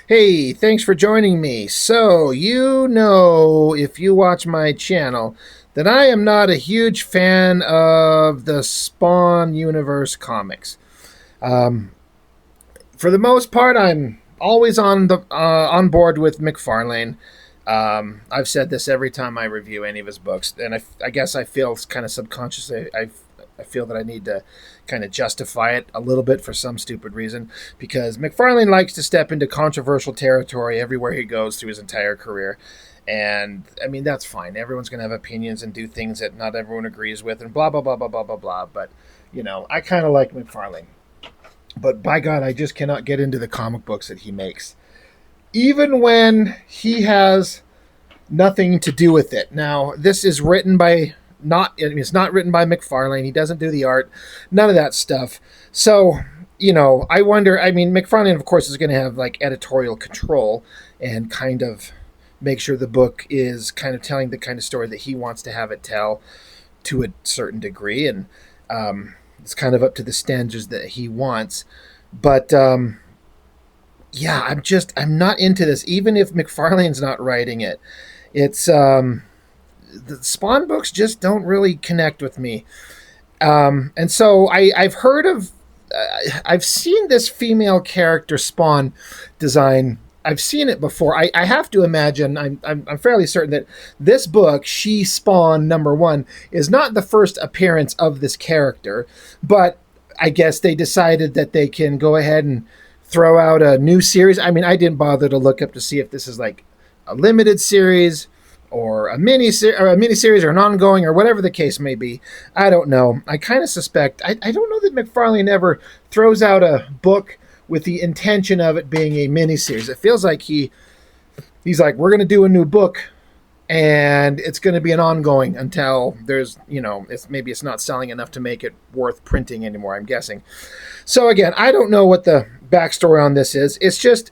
Hey, thanks for joining me. So, if you watch my channel, that I am not a huge fan of the Spawn universe comics. Um, for the most part, I'm always on board with McFarlane. I've said this every time I review any of his books, and I guess I feel kind of subconsciously. I feel that I need to kind of justify it a little bit for some stupid reason because McFarlane likes to step into controversial territory everywhere he goes through his entire career. And I mean, that's fine. Everyone's going to have opinions and do things that not everyone agrees with, and blah, blah, blah, blah, blah, blah, blah. But, I kind of like McFarlane. But by God, I just cannot get into the comic books that he makes. Even when he has nothing to do with it. Now, this is written by it's not written by McFarlane. He doesn't do the art, none of that stuff. So, I wonder. I mean, McFarlane, of course, is going to have like editorial control and kind of make sure the book is kind of telling the kind of story that he wants to have it tell to a certain degree, and it's kind of up to the standards that he wants. But yeah, I'm not into this. Even if McFarlane's not writing it, it's the Spawn books just don't really connect with me. And so I've heard of, I've seen this female character Spawn design. I've seen it before. I have to imagine. I'm fairly certain that this book, She Spawn #1, is not the first appearance of this character, but I guess they decided that they can go ahead and throw out a new series. I mean, I didn't bother to look up to see if this is like a limited series or a mini series or an ongoing or whatever the case may be. I don't know. I kind of suspect. I don't know that McFarlane ever throws out a book with the intention of it being a mini series. It feels like he's like, we're going to do a new book and it's going to be an ongoing until there's, maybe it's not selling enough to make it worth printing anymore, I'm guessing. So again, I don't know what the backstory on this is. It's just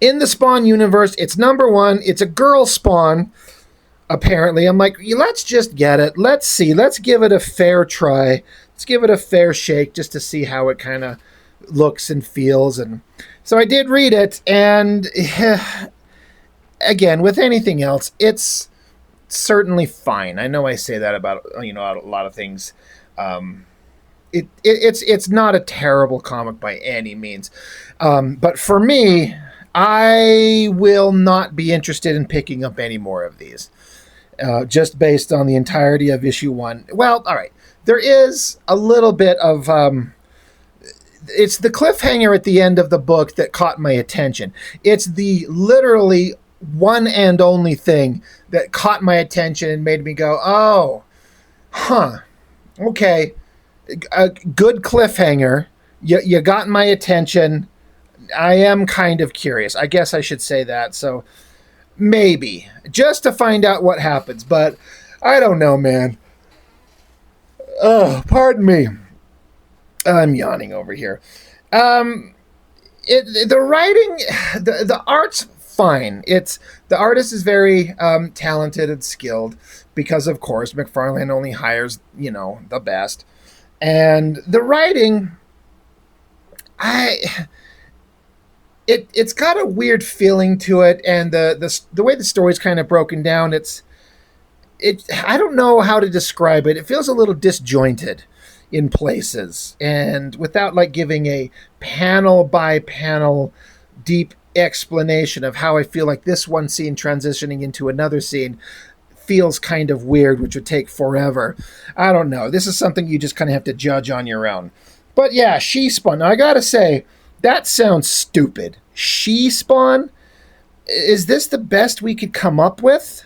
in the Spawn universe, it's #1. It's a girl Spawn, apparently. I'm like, let's just get it. Let's see. Let's give it a fair try. Let's give it a fair shake just to see how it kind of looks and feels. And so I did read it. And again, with anything else, it's certainly fine. I know I say that about, a lot of things. It's not a terrible comic by any means. But for me, I will not be interested in picking up any more of these, just based on the entirety of issue 1. Well, all right. There is a little bit of it's the cliffhanger at the end of the book that caught my attention. It's the literally one and only thing that caught my attention and made me go, "Oh, huh, okay, a good cliffhanger. You got my attention. I am kind of curious. I guess I should say that. So maybe just to find out what happens, but I don't know, man. Oh, pardon me. I'm yawning over here. The writing, the art's fine. It's the artist is very talented and skilled because, of course, McFarlane only hires the best, and the writing, it's got a weird feeling to it, and the way the story's kind of broken down, I don't know how to describe it. It feels a little disjointed in places, and without like giving a panel by panel deep explanation of how I feel like this one scene transitioning into another scene feels kind of weird, which would take forever. I don't know. This is something you just kind of have to judge on your own. But yeah, She Spawn. Now I gotta say, that sounds stupid. She Spawn? Is this the best we could come up with?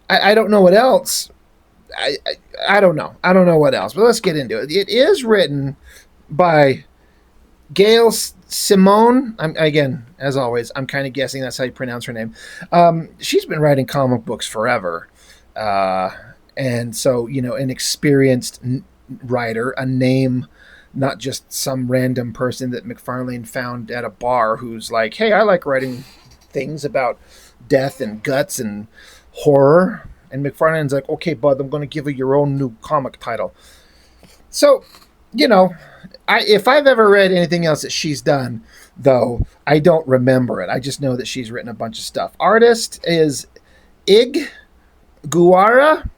I don't know what else. I don't know. I don't know what else. But let's get into it. It is written by Gail Simone. Again, as always, I'm kind of guessing that's how you pronounce her name. She's been writing comic books forever. And so, an experienced writer, a name, not just some random person that McFarlane found at a bar who's like, hey, I like writing things about death and guts and horror. And McFarlane's like, okay, bud, I'm going to give you your own new comic title. So, if I've ever read anything else that she's done, though, I don't remember it. I just know that she's written a bunch of stuff. Artist is Ig Guara.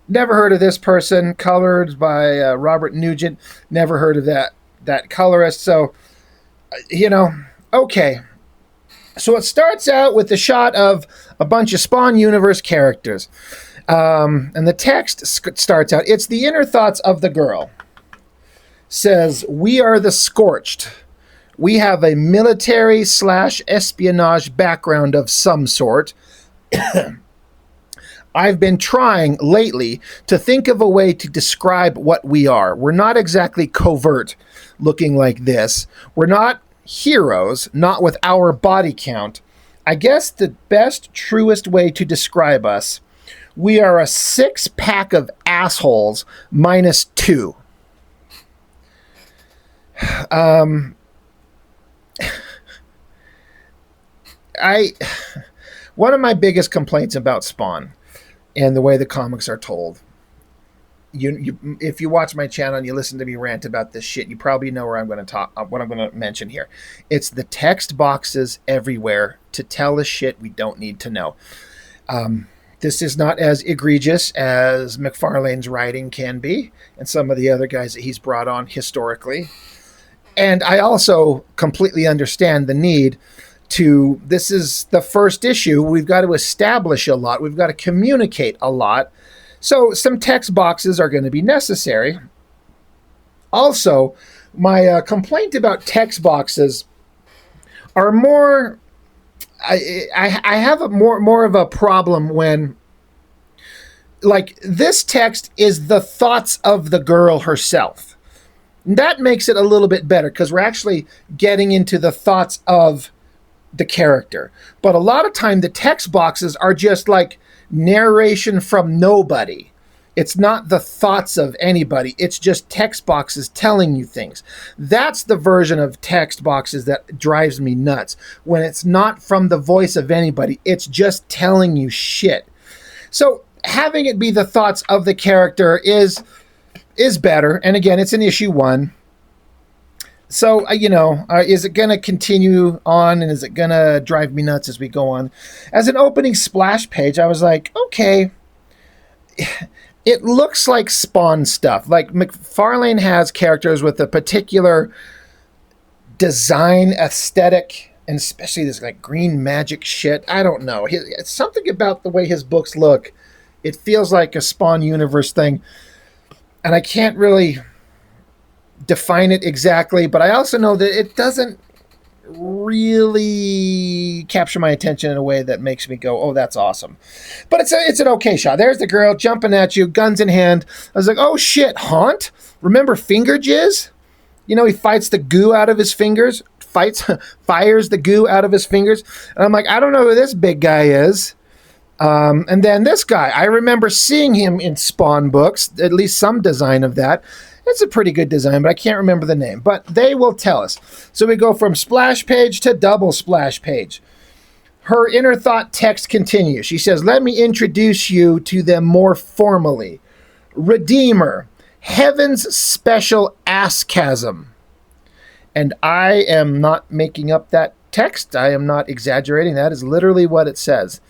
Never heard of this person. Colored by Robert Nugent. Never heard of that colorist. So, okay. So it starts out with the shot of a bunch of Spawn universe characters. And the text starts out, it's the inner thoughts of the girl. Says, we are the Scorched. We have a military / espionage background of some sort. I've been trying lately to think of a way to describe what we are. We're not exactly covert looking like this. We're not heroes, not with our body count. I guess the best, truest way to describe us, we are a 6-pack of assholes minus 2. One of my biggest complaints about Spawn and the way the comics are told. If you watch my channel and you listen to me rant about this shit, you probably know where I'm going to talk. What I'm going to mention here. It's the text boxes everywhere to tell us shit we don't need to know. This is not as egregious as McFarlane's writing can be, and some of the other guys that he's brought on historically. And I also completely understand the need to. This is the first issue. We've got to establish a lot. We've got to communicate a lot. So some text boxes are going to be necessary. Also, my complaint about text boxes are more. I have a more of a problem when, like, this text is the thoughts of the girl herself. That makes it a little bit better because we're actually getting into the thoughts of the character. But a lot of time the text boxes are just like narration from nobody. It's not the thoughts of anybody. It's just text boxes telling you things. That's the version of text boxes that drives me nuts. When it's not from the voice of anybody, it's just telling you shit. So having it be the thoughts of the character is better. And again, it's in issue 1. So, is it going to continue on and is it going to drive me nuts as we go on? As an opening splash page, I was like, okay, it looks like Spawn stuff. Like McFarlane has characters with a particular design aesthetic, and especially this like green magic shit. I don't know. It's something about the way his books look. It feels like a Spawn universe thing. And I can't really define it exactly, but I also know that it doesn't really capture my attention in a way that makes me go, oh, that's awesome. But it's an okay shot. There's the girl jumping at you, guns in hand. I was like, oh shit, Haunt? Remember Finger Jizz? He fights the goo out of his fingers, fires the goo out of his fingers. And I'm like, I don't know who this big guy is. And then this guy, I remember seeing him in Spawn books, at least some design of that. It's a pretty good design, but I can't remember the name. But they will tell us. So we go from splash page to double splash page. Her inner thought text continues. She says, let me introduce you to them more formally. Redeemer, Heaven's special ass-chasm. And I am not making up that text. I am not exaggerating. That is literally what it says.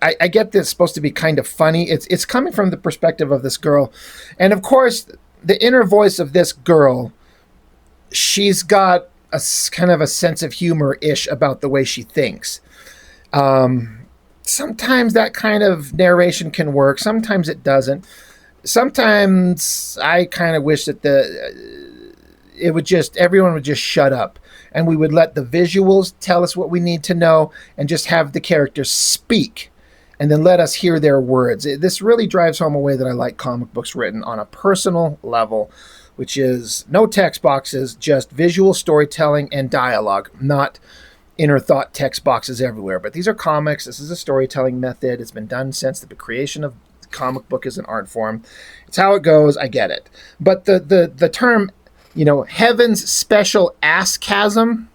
I get this supposed to be kind of funny. It's coming from the perspective of this girl. And of course, the inner voice of this girl, she's got a kind of a sense of humor-ish about the way she thinks. Sometimes that kind of narration can work. Sometimes it doesn't. Sometimes I kind of wish that everyone would just shut up and we would let the visuals tell us what we need to know and just have the characters speak. And then let us hear their words. This really drives home a way that I like comic books written on a personal level, which is no text boxes, just visual storytelling and dialogue, not inner thought text boxes everywhere. But these are comics. This is a storytelling method. It's been done since the creation of the comic book as an art form. It's how it goes. I get it. But the term, Heaven's special ass-chasm,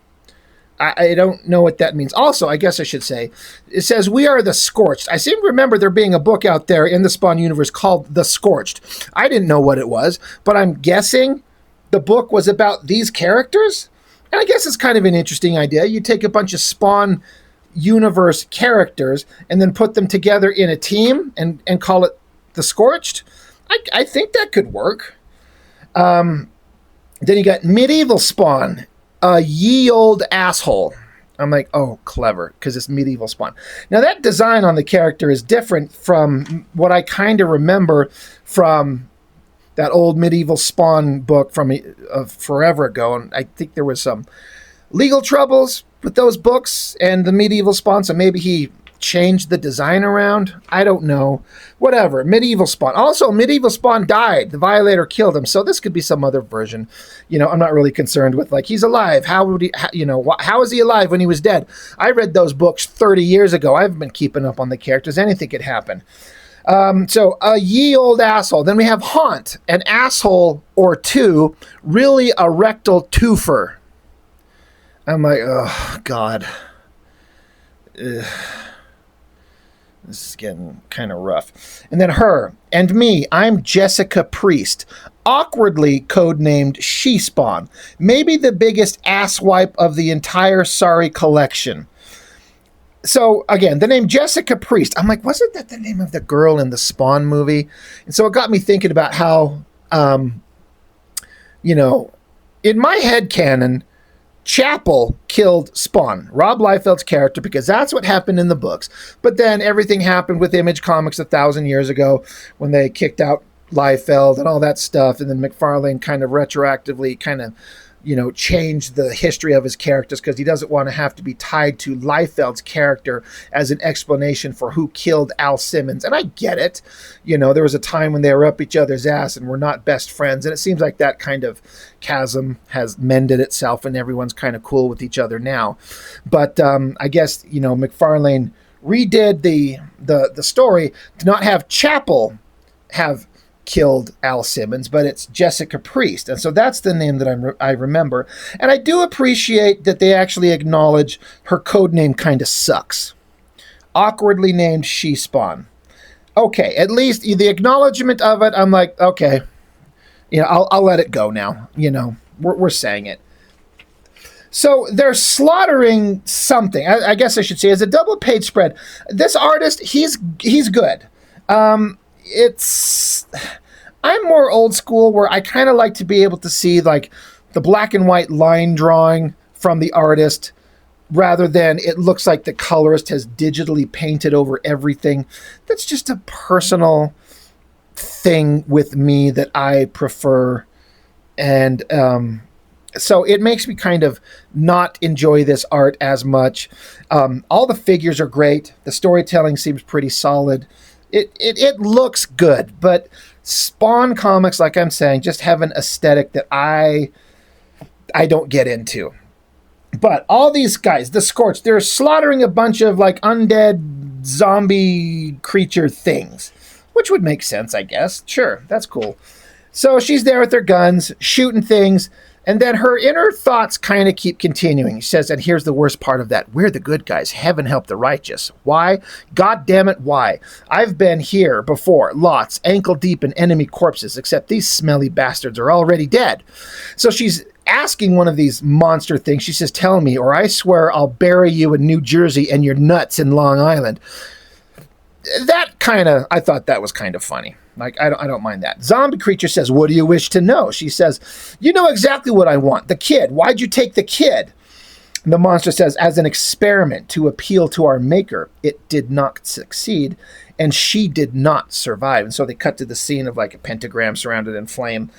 I don't know what that means. Also, I guess I should say, it says we are the Scorched. I seem to remember there being a book out there in the Spawn universe called The Scorched. I didn't know what it was, but I'm guessing the book was about these characters. And I guess it's kind of an interesting idea. You take a bunch of Spawn universe characters and then put them together in a team and call it The Scorched. I think that could work. Then you got Medieval Spawn, a ye old asshole. I'm like, oh, clever, because it's Medieval Spawn. Now, that design on the character is different from what I kind of remember from that old Medieval Spawn book from forever ago. And I think there was some legal troubles with those books and the Medieval Spawn, so maybe he changed the design around. I don't know. Whatever. Medieval Spawn. Also, Medieval Spawn died. The Violator killed him. So this could be some other version. I'm not really concerned with, like, he's alive. How would he, how is he alive when he was dead? I read those books 30 years ago. I haven't been keeping up on the characters. Anything could happen. So a ye old asshole. Then we have Haunt, an asshole or two, really a rectal twofer. I'm like, oh, God. Ugh. This is getting kind of rough. And then her and me. I'm Jessica Priest, awkwardly codenamed She-Spawn. Maybe the biggest asswipe of the entire Sorry collection. So, again, the name Jessica Priest. I'm like, wasn't that the name of the girl in the Spawn movie? And so it got me thinking about how, in my headcanon, Chapel killed Spawn, Rob Liefeld's character, because that's what happened in the books. But then everything happened with Image Comics 1,000 years ago when they kicked out Liefeld and all that stuff. And then McFarlane kind of retroactively changed the history of his characters because he doesn't want to have to be tied to Liefeld's character as an explanation for who killed Al Simmons. And I get it. There was a time when they were up each other's ass and were not best friends. And it seems like that kind of chasm has mended itself and everyone's kind of cool with each other now. But I guess, McFarlane redid the story to not have Chapel have killed Al Simmons, but it's Jessica Priest. And so that's the name that I remember. And I do appreciate that they actually acknowledge her code name kind of sucks. Awkwardly named She-Spawn. Okay, at least the acknowledgement of it, I'm like, okay, I'll let it go now. We're saying it. So they're slaughtering something. I guess I should say, as a double page spread. This artist, he's good. I'm more old school where I kind of like to be able to see like the black and white line drawing from the artist rather than it looks like the colorist has digitally painted over everything. That's just a personal thing with me that I prefer. And so it makes me kind of not enjoy this art as much. All the figures are great. The storytelling seems pretty solid. It looks good, but Spawn comics, like I'm saying, just have an aesthetic that I don't get into. But all these guys, the Scorched, they're slaughtering a bunch of like undead zombie creature things, which would make sense, I guess. Sure, that's cool. So she's there with her guns, shooting things, and then her inner thoughts kind of keep continuing. She says, and here's the worst part of that. We're the good guys. Heaven help the righteous. Why? God damn it, why? I've been here before, lots, ankle deep in enemy corpses, except these smelly bastards are already dead. So she's asking one of these monster things. She says, tell me, or I swear I'll bury you in New Jersey and your nuts in Long Island. I thought that was kind of funny. Like, I don't mind that. Zombie creature says, what do you wish to know? She says, you know exactly what I want. The kid. Why'd you take the kid? And the monster says, as an experiment to appeal to our maker. It did not succeed, and she did not survive. And so they cut to the scene of like a pentagram surrounded in flame,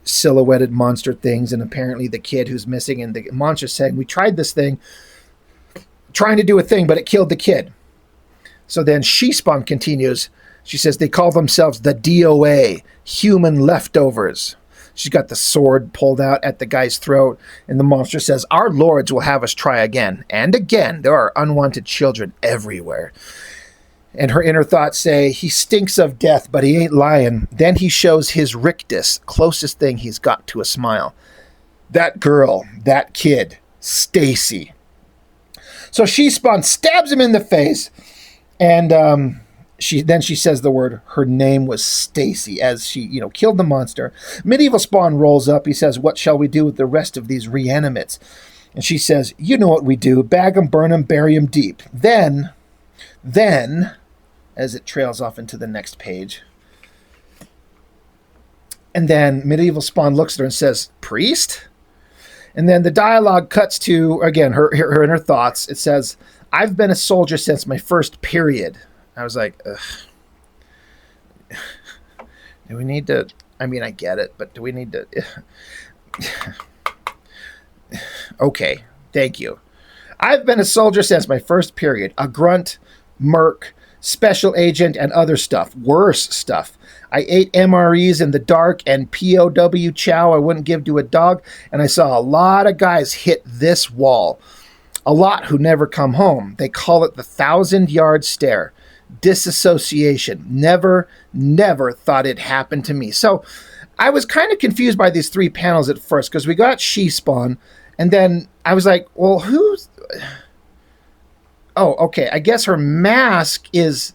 silhouetted monster things, and apparently the kid who's missing. And the monster saying, we tried this thing, trying to do a thing, but it killed the kid. So then She-Spawn continues. She says they call themselves the DOA, human leftovers. She's got the sword pulled out at the guy's throat, and the monster says, our lords will have us try again. And again, there are unwanted children everywhere. And her inner thoughts say, he stinks of death, but he ain't lying. Then he shows his rictus, closest thing he's got to a smile. That girl, that kid, Stacy. So She-Spawn stabs him in the face, and she says the word, her name was Stacy, as she, killed the monster. Medieval Spawn rolls up. He says, what shall we do with the rest of these reanimates? And she says, you know what we do. Bag 'em, burn 'em, bury 'em deep. Then, as it trails off into the next page, and then Medieval Spawn looks at her and says, priest? And then the dialogue cuts to, again, her in her thoughts. It says, I've been a soldier since my first period. I was like, ugh. Do we need to, I mean, I get it, but do we need to, okay, thank you. I've been a soldier since my first period, a grunt, merc, special agent, and other stuff, worse stuff. I ate MREs in the dark and POW chow I wouldn't give to a dog, and I saw a lot of guys hit this wall. A lot who never come home. They call it the 1,000-yard stare. Disassociation. Never thought it happened to me. So I was kind of confused by these 3 panels at first, because we got She-Spawn, and then I was like, well, who's... Oh, okay. I guess her mask is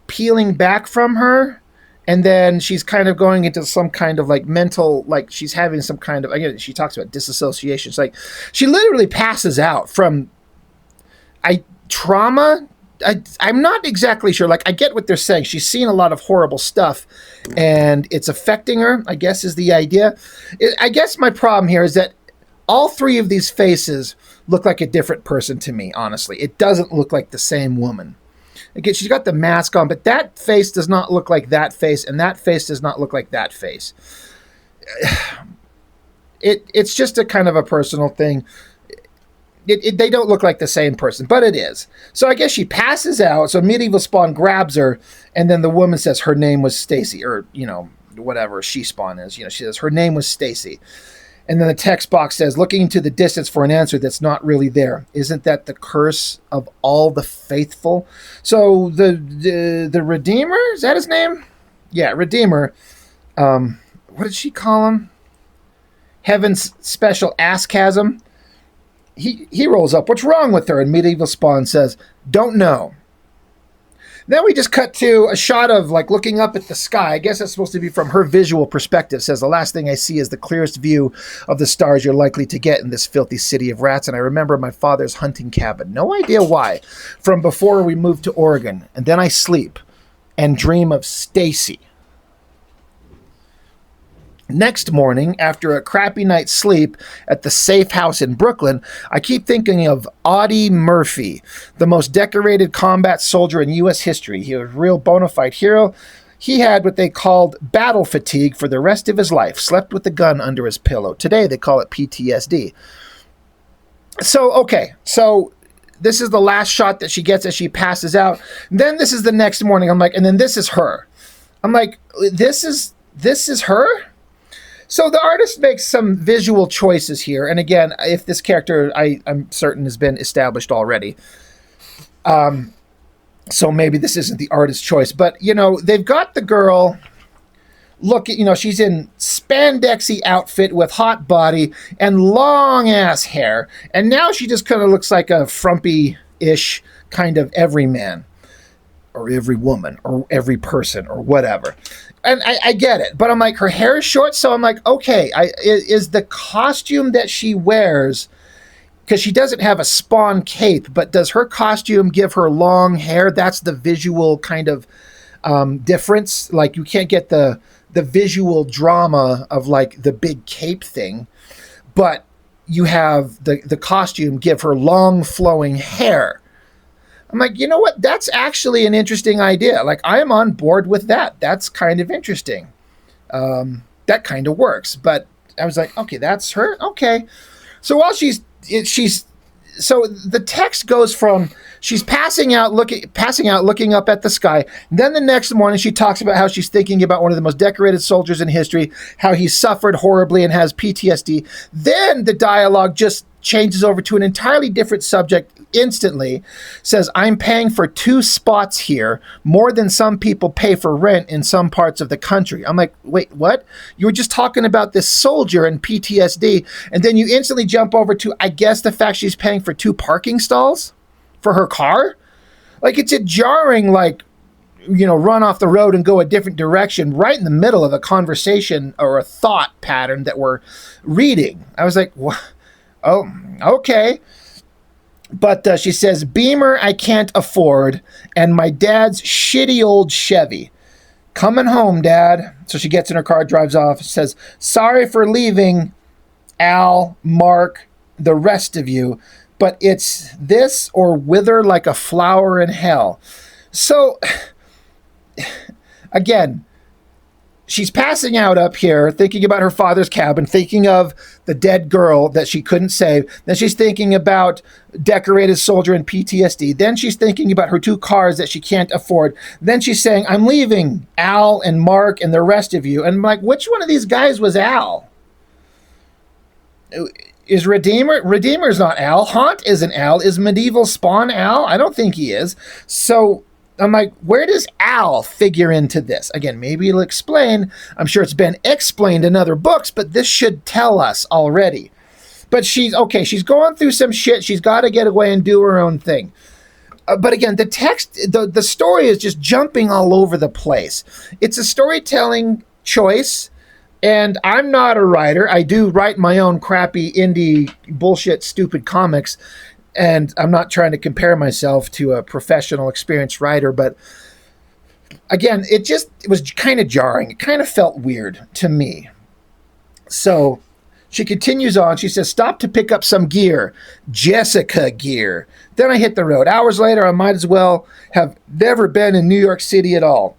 peeling back from her, and then she's kind of going into some kind of like mental, like she's having some kind of, again, she talks about disassociation. It's like she literally passes out from trauma. I'm not exactly sure. Like, I get what they're saying. She's seen a lot of horrible stuff and it's affecting her, I guess, is the idea. I guess my problem here is that all 3 of these faces look like a different person to me, honestly. It doesn't look like the same woman. Again, she's got the mask on, but that face does not look like that face, and that face does not look like that face. It's just a kind of a personal thing. They don't look like the same person, but it is. So I guess she passes out, so Medieval Spawn grabs her, and then the woman says her name was Stacy, or, whatever She-Spawn is. She says her name was Stacy. And then the text box says, looking into the distance for an answer that's not really there. Isn't that the curse of all the faithful? So the Redeemer, is that his name? Yeah, Redeemer. What did she call him? Heaven's special ass-chasm. He rolls up. What's wrong with her? And Medieval Spawn says, don't know. Then we just cut to a shot of like looking up at the sky. I guess that's supposed to be from her visual perspective. Says the last thing I see is the clearest view of the stars you're likely to get in this filthy city of rats. And I remember my father's hunting cabin. No idea why. From before we moved to Oregon. And then I sleep and dream of Stacy. Next morning, after a crappy night's sleep at the safe house in Brooklyn, I keep thinking of Audie Murphy, the most decorated combat soldier in U.S. history. He was a real bona fide hero. He had what they called battle fatigue for the rest of his life, slept with a gun under his pillow. Today, they call it PTSD. So this is the last shot that she gets as she passes out. Then this is the next morning. I'm like, and then this is her. I'm like, this is her? So the artist makes some visual choices here. And again, if this character, I'm certain, has been established already. So maybe this isn't the artist's choice. But, they've got the girl, she's in spandexy outfit with hot body and long-ass hair. And now she just kind of looks like a frumpy-ish kind of everyman. Or every woman, or every person, or whatever. And I get it, but I'm like, her hair is short, so I'm like, okay, is the costume that she wears, because she doesn't have a Spawn cape, but does her costume give her long hair? That's the visual kind of difference. Like, you can't get the visual drama of, like, the big cape thing, but you have the costume give her long flowing hair. I'm like, you know what? That's actually an interesting idea. Like, I am on board with that. That's kind of interesting. That kind of works. But I was like, okay, that's her. Okay. So while so the text goes from she's passing out, looking up at the sky. Then the next morning, she talks about how she's thinking about one of the most decorated soldiers in history, how he suffered horribly and has PTSD. Then the dialogue just changes over to an entirely different subject. instantly says, I'm paying for 2 spots here, more than some people pay for rent in some parts of the country. I'm like, wait, what? You were just talking about this soldier and PTSD, and then you instantly jump over to, I guess, the fact she's paying for 2 parking stalls for her car? Like, it's a jarring, like, run off the road and go a different direction right in the middle of a conversation or a thought pattern that we're reading. I was like, what? Oh, okay. But she says, Beamer I can't afford, and my dad's shitty old Chevy. Coming home, Dad. So she gets in her car, drives off, says, sorry for leaving, Al, Mark, the rest of you, but it's this or wither like a flower in hell. So, again, she's passing out up here, thinking about her father's cabin, thinking of the dead girl that she couldn't save. Then she's thinking about decorated soldier and PTSD. Then she's thinking about her 2 cars that she can't afford. Then she's saying, I'm leaving Al and Mark and the rest of you. And I'm like, which one of these guys was Al? Is Redeemer? Redeemer's not Al. Haunt isn't Al. Is Medieval Spawn Al? I don't think he is. So I'm like, where does Al figure into this? Again, maybe it'll explain. I'm sure it's been explained in other books, but this should tell us already. But she's going through some shit. She's got to get away and do her own thing. But again, the text, the story is just jumping all over the place. It's a storytelling choice, and I'm not a writer. I do write my own crappy indie bullshit stupid comics, and I'm not trying to compare myself to a professional, experienced writer, but again, it was kind of jarring. It kind of felt weird to me. So she continues on. She says, stop to pick up some gear. Jessica gear. Then I hit the road. Hours later, I might as well have never been in New York City at all.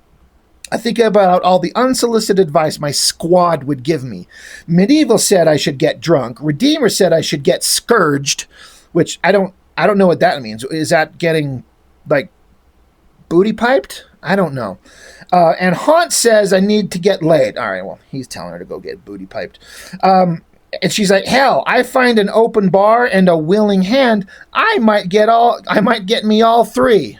I think about all the unsolicited advice my squad would give me. Medieval said I should get drunk. Redeemer said I should get scourged, which I don't know what that means. Is that getting, like, booty piped? I don't know. And Haunt says I need to get laid. All right, well, he's telling her to go get booty piped. And she's like, hell, I find an open bar and a willing hand. I might get me all 3.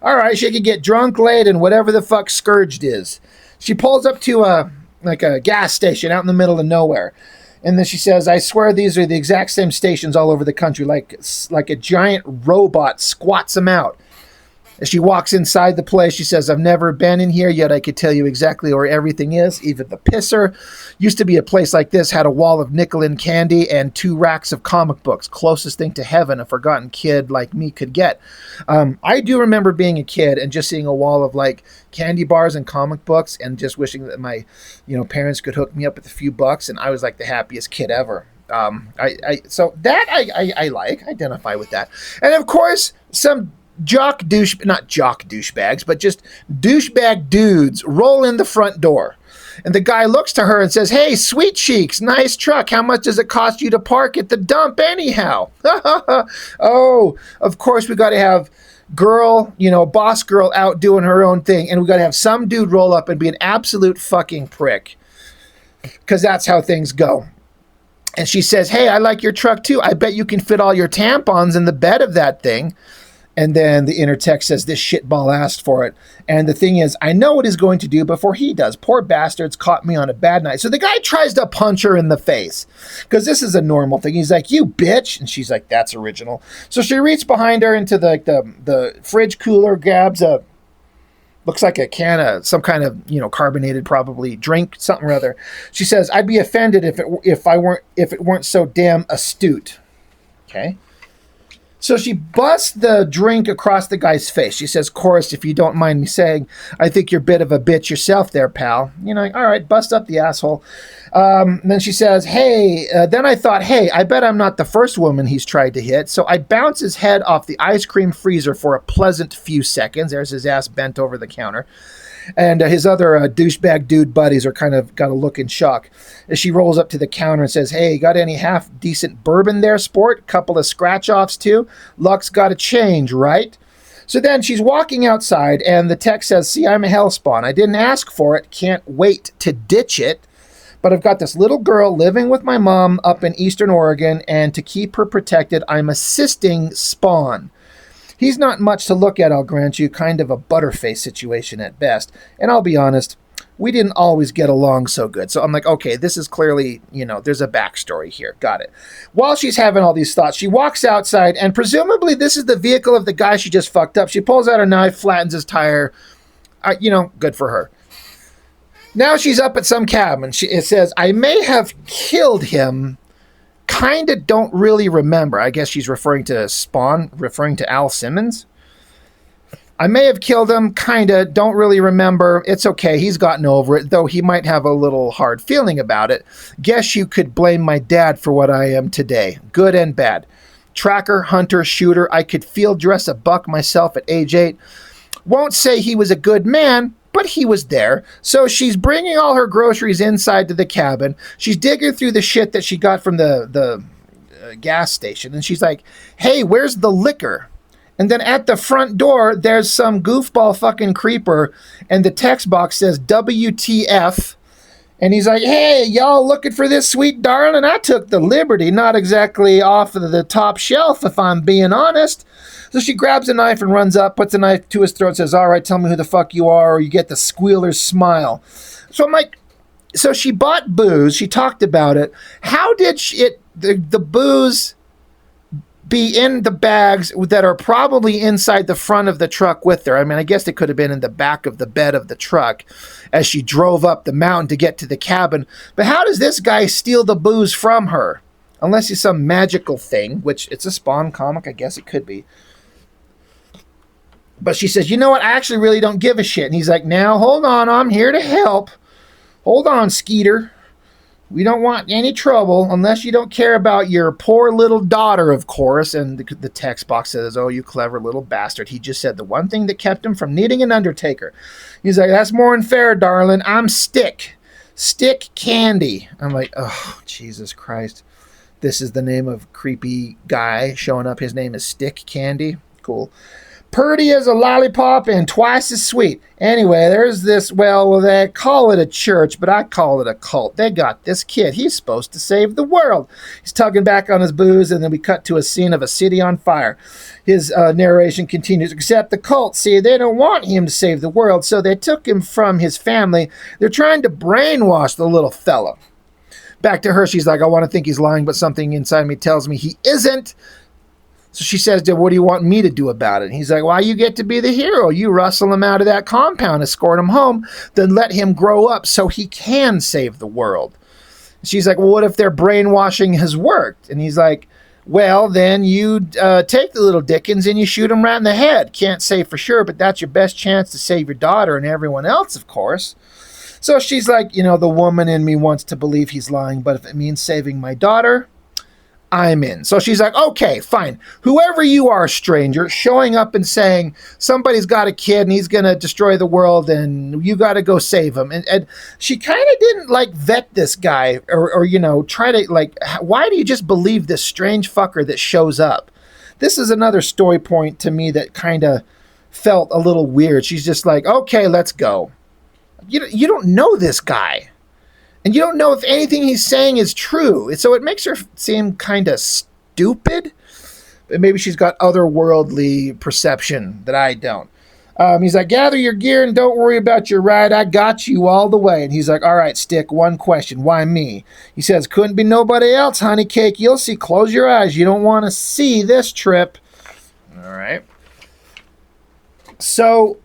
All right, she could get drunk, laid, and whatever the fuck scourged is. She pulls up to a gas station out in the middle of nowhere. And then she says, I swear these are the exact same stations all over the country, like a giant robot squats them out. As she walks inside the place, she says, I've never been in here, yet I could tell you exactly where everything is, even the pisser. Used to be a place like this, had a wall of nickel and candy and 2 racks of comic books. Closest thing to heaven a forgotten kid like me could get. I do remember being a kid and just seeing a wall of, like, candy bars and comic books and just wishing that my parents could hook me up with a few bucks, and I was like the happiest kid ever. So that I like, identify with that. And of course, some not jock douchebags, but just douchebag dudes roll in the front door. And the guy looks to her and says, hey, sweet cheeks, nice truck. How much does it cost you to park at the dump anyhow? Oh, of course we got to have girl, boss girl out doing her own thing. And we got to have some dude roll up and be an absolute fucking prick. Because that's how things go. And she says, hey, I like your truck too. I bet you can fit all your tampons in the bed of that thing. And then the inner text says, this shitball asked for it. And the thing is, I know what he's going to do before he does. Poor bastards caught me on a bad night. So the guy tries to punch her in the face because this is a normal thing. He's like, you bitch. And she's like, that's original. So she reaches behind her into the fridge cooler, grabs looks like a can of some kind of, carbonated probably drink, something or other. She says, I'd be offended if it weren't so damn astute. Okay. So she busts the drink across the guy's face. She says, chorus, if you don't mind me saying, I think you're a bit of a bitch yourself there, pal. All right, bust up the asshole. Then she says, then I thought, I bet I'm not the first woman he's tried to hit. So I bounce his head off the ice cream freezer for a pleasant few seconds. There's his ass bent over the counter. And his other douchebag dude buddies are kind of got a look in shock as she rolls up to the counter and says, hey, got any half decent bourbon there, sport? Couple of scratch offs too? Luck's got to change, right? So then she's walking outside and the text says, see, I'm a hellspawn. I didn't ask for it. Can't wait to ditch it. But I've got this little girl living with my mom up in Eastern Oregon, and to keep her protected, I'm assisting Spawn. He's not much to look at, I'll grant you, kind of a butterface situation at best. And I'll be honest, we didn't always get along so good. So I'm like, okay, this is clearly, there's a backstory here. Got it. While she's having all these thoughts, she walks outside, and presumably this is the vehicle of the guy she just fucked up. She pulls out her knife, flattens his tire. Good for her. Now she's up at some cabin. It says, I may have killed him. Kinda don't really remember. I guess she's referring to Spawn, referring to Al Simmons. I may have killed him, kinda, don't really remember. It's okay, he's gotten over it, though he might have a little hard feeling about it. Guess you could blame my dad for what I am today, good and bad. Tracker, hunter, shooter, I could field dress a buck myself at age 8. Won't say he was a good man, but he was there. So she's bringing all her groceries inside to the cabin. She's digging through the shit that she got from the gas station. And she's like, hey, where's the liquor? And then at the front door, there's some goofball fucking creeper. And the text box says WTF. And he's like, hey, y'all looking for this sweet darling? I took the liberty, not exactly off of the top shelf, if I'm being honest. So she grabs a knife and runs up, puts the knife to his throat, says, all right, tell me who the fuck you are, or you get the squealer's smile. So I'm like, so she bought booze. She talked about it. How did the booze be in the bags that are probably inside the front of the truck with her? I mean, I guess it could have been in the back of the bed of the truck as she drove up the mountain to get to the cabin. But how does this guy steal the booze from her? Unless he's some magical thing, which it's a Spawn comic, I guess it could be. But she says, you know what? I actually really don't give a shit. And he's like, now, hold on. I'm here to help. Hold on, Skeeter. We don't want any trouble unless you don't care about your poor little daughter, of course. And the text box says, oh, you clever little bastard. He just said the one thing that kept him from needing an undertaker. He's like, that's more than fair, darling. I'm Stick. Stick Candy. I'm like, oh, Jesus Christ. This is the name of creepy guy showing up. His name is Stick Candy. Cool. Purdy as a lollipop and twice as sweet. Anyway, there's this, well, they call it a church, but I call it a cult. They got this kid. He's supposed to save the world. He's tugging back on his booze, and then we cut to a scene of a city on fire. His narration continues, except the cult, see, they don't want him to save the world, so they took him from his family. They're trying to brainwash the little fella. Back to her, she's like, I want to think he's lying, but something inside me tells me he isn't. So she says, what do you want me to do about it? And he's like, well, you get to be the hero. You rustle him out of that compound, escort him home, then let him grow up so he can save the world. She's like, well, what if their brainwashing has worked? And he's like, well, then you take the little Dickens and you shoot him right in the head. Can't say for sure, but that's your best chance to save your daughter and everyone else, of course. So she's like, the woman in me wants to believe he's lying, but if it means saving my daughter, I'm in. So she's like, okay, fine. Whoever you are, stranger, showing up and saying somebody's got a kid and he's going to destroy the world and you got to go save him. And she kind of didn't vet this guy or try to why do you just believe this strange fucker that shows up? This is another story point to me that kind of felt a little weird. She's just like, okay, let's go. You don't know this guy. And you don't know if anything he's saying is true. So it makes her seem kind of stupid. But maybe she's got otherworldly perception that I don't. He's like, gather your gear and don't worry about your ride. I got you all the way. And he's like, all right, Stick, one question. Why me? He says, couldn't be nobody else, honey cake. You'll see. Close your eyes. You don't want to see this trip. All right. So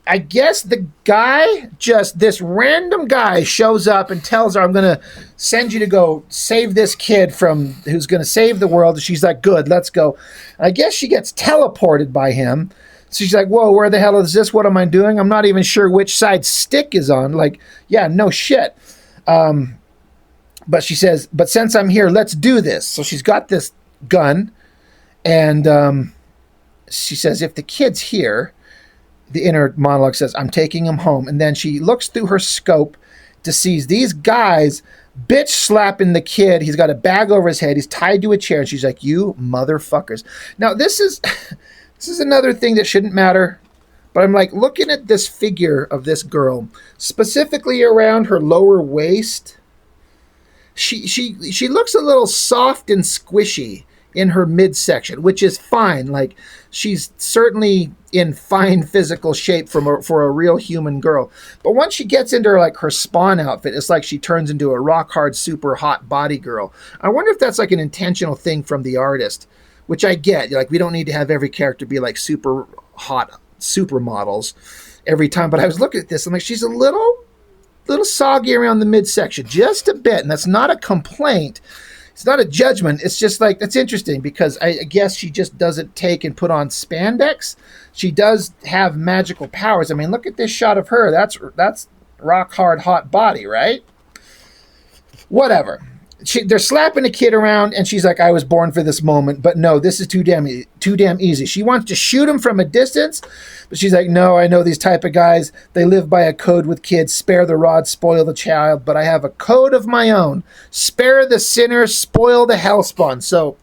I guess the guy, this random guy shows up and tells her, I'm going to send you to go save this kid who's going to save the world. And she's like, good, let's go. I guess she gets teleported by him. So she's like, whoa, where the hell is this? What am I doing? I'm not even sure which side Stick is on. Like, yeah, no shit. But she says, but since I'm here, let's do this. So she's got this gun. And she says, if the kid's here, the inner monologue says, I'm taking him home. And then she looks through her scope to see these guys bitch slapping the kid. He's got a bag over his head. He's tied to a chair. And she's like, you motherfuckers. Now, this is another thing that shouldn't matter. But I'm like looking at this figure of this girl, specifically around her lower waist. She looks a little soft and squishy in her midsection, which is fine. Like she's certainly in fine physical shape for a real human girl. But once she gets into her Spawn outfit, it's like she turns into a rock hard, super hot body girl. I wonder if that's like an intentional thing from the artist, which I get. Like we don't need to have every character be like super hot supermodels every time. But I was looking at this, I'm like, she's a little soggy around the midsection, just a bit, and that's not a complaint. It's not a judgment. It's just like, that's interesting because I guess she just doesn't take and put on spandex. She does have magical powers. I mean, look at this shot of her. That's rock hard hot body, right? Whatever. They're slapping a kid around, and she's like, I was born for this moment, but no, this is too damn easy. She wants to shoot him from a distance, but she's like, no, I know these type of guys. They live by a code with kids. Spare the rod, spoil the child, but I have a code of my own. Spare the sinner, spoil the hellspawn. So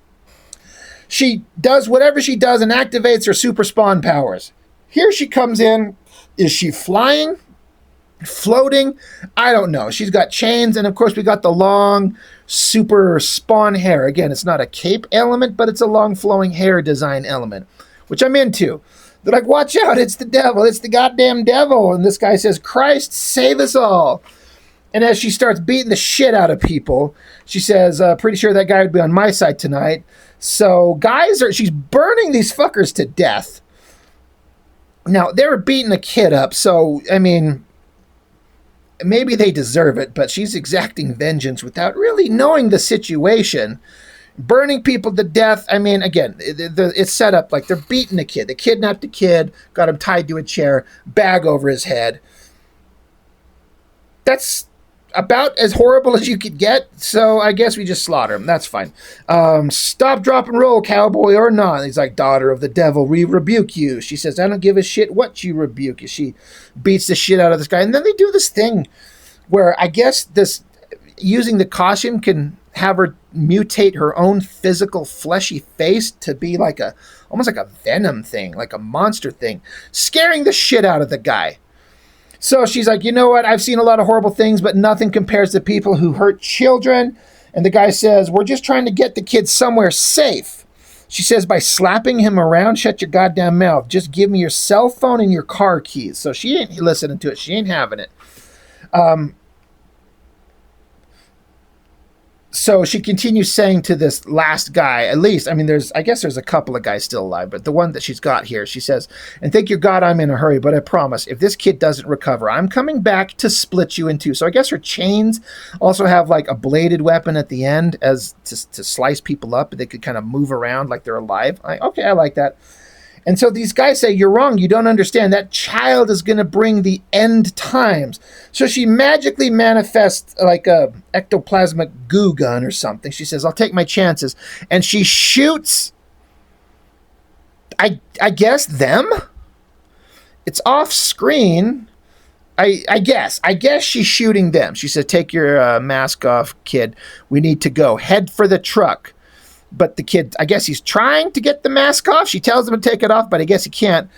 she does whatever she does and activates her super spawn powers. Here she comes in. Is she flying? Floating? I don't know. She's got chains, and of course we got the long super spawn hair. Again, it's not a cape element, but it's a long flowing hair design element, which I'm into. They're like, watch out, it's the devil, it's the goddamn devil. And this guy says, Christ save us all. And as she starts beating the shit out of people, she says, pretty sure that guy would be on my side tonight. So she's burning these fuckers to death. Now, they were beating a kid up, so I mean, maybe they deserve it, but she's exacting vengeance without really knowing the situation. Burning people to death. I mean, again, it's set up like they're beating a kid. They kidnapped a kid, got him tied to a chair, bag over his head. That's about as horrible as you could get, so I guess we just slaughter him. That's fine. Stop, drop, and roll, cowboy or not. He's like, daughter of the devil, we rebuke you. She says, I don't give a shit what you rebuke. She beats the shit out of this guy. And then they do this thing where I guess this using the costume can have her mutate her own physical fleshy face to be like almost like a venom thing, like a monster thing, scaring the shit out of the guy. So she's like, you know what? I've seen a lot of horrible things, but nothing compares to people who hurt children. And the guy says, we're just trying to get the kid somewhere safe. She says, by slapping him around, shut your goddamn mouth. Just give me your cell phone and your car keys. So she ain't listening to it. She ain't having it. So she continues saying to this last guy, at least, I mean, I guess there's a couple of guys still alive, but the one that she's got here, she says, and thank your God I'm in a hurry, but I promise, if this kid doesn't recover, I'm coming back to split you in two. So I guess her chains also have like a bladed weapon at the end as to slice people up. They could kind of move around like they're alive. Okay, I like that. And so these guys say, you're wrong, you don't understand. That child is going to bring the end times. So she magically manifests like a ectoplasmic goo gun or something. She says, I'll take my chances. And she shoots, I guess, them? It's off screen. I guess she's shooting them. She said, take your mask off, kid. We need to go. Head for the truck. But the kid, I guess he's trying to get the mask off. She tells him to take it off, but I guess he can't.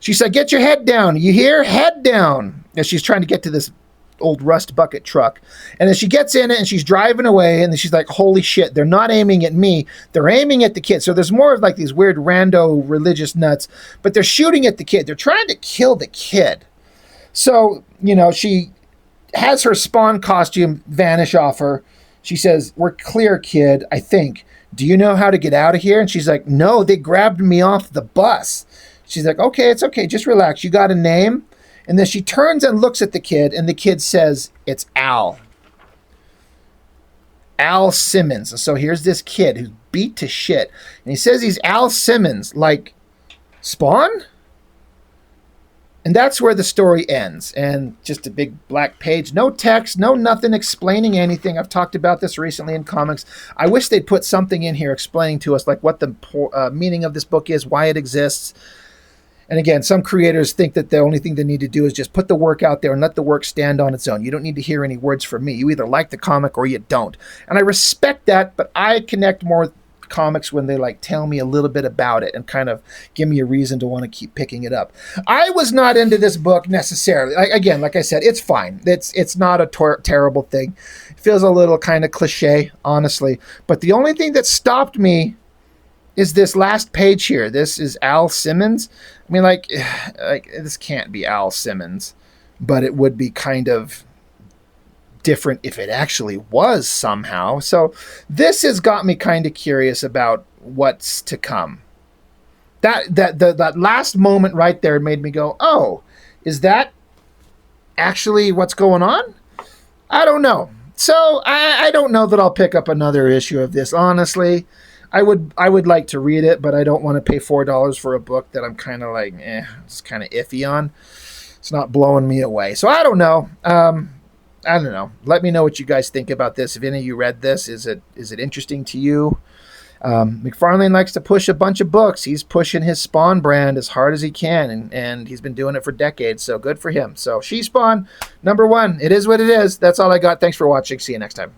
She said, get your head down. You hear? Head down. And she's trying to get to this old rust bucket truck. And then she gets in it and she's driving away. And then she's like, holy shit, they're not aiming at me. They're aiming at the kid. So there's more of like these weird rando religious nuts, but they're shooting at the kid. They're trying to kill the kid. So, she has her Spawn costume vanish off her. She says, we're clear, kid, I think. Do you know how to get out of here? And she's like, no, they grabbed me off the bus. She's like, okay, it's okay. Just relax. You got a name? And then she turns and looks at the kid, and the kid says, it's Al. Al Simmons. And so here's this kid who's beat to shit. And he says he's Al Simmons, like Spawn? And that's where the story ends. And just a big black page, no text, no nothing explaining anything. I've talked about this recently in comics. I wish they'd put something in here explaining to us like what the meaning of this book is, why it exists. And again, some creators think that the only thing they need to do is just put the work out there and let the work stand on its own. You don't need to hear any words from me. You either like the comic or you don't. And I respect that, but I connect more comics when they like tell me a little bit about it and kind of give me a reason to want to keep picking it up. I was not into this book necessarily. Again, like I said, it's fine. It's not a terrible thing. It feels a little kind of cliche, honestly. But the only thing that stopped me is this last page here. This is Al Simmons. I mean, like this can't be Al Simmons, but it would be kind of different if it actually was somehow. So this has got me kind of curious about what's to come. That last moment right there made me go, oh, is that actually what's going on? I don't know. So I don't know that I'll pick up another issue of this, honestly. I would like to read it, but I don't want to pay $4 for a book that I'm kind of like, it's kind of iffy on. It's not blowing me away. So I don't know. I don't know. Let me know what you guys think about this. If any of you read this, is it interesting to you? McFarlane likes to push a bunch of books. He's pushing his Spawn brand as hard as he can, and he's been doing it for decades, so good for him. So She-Spawn, #1. It is what it is. That's all I got. Thanks for watching. See you next time.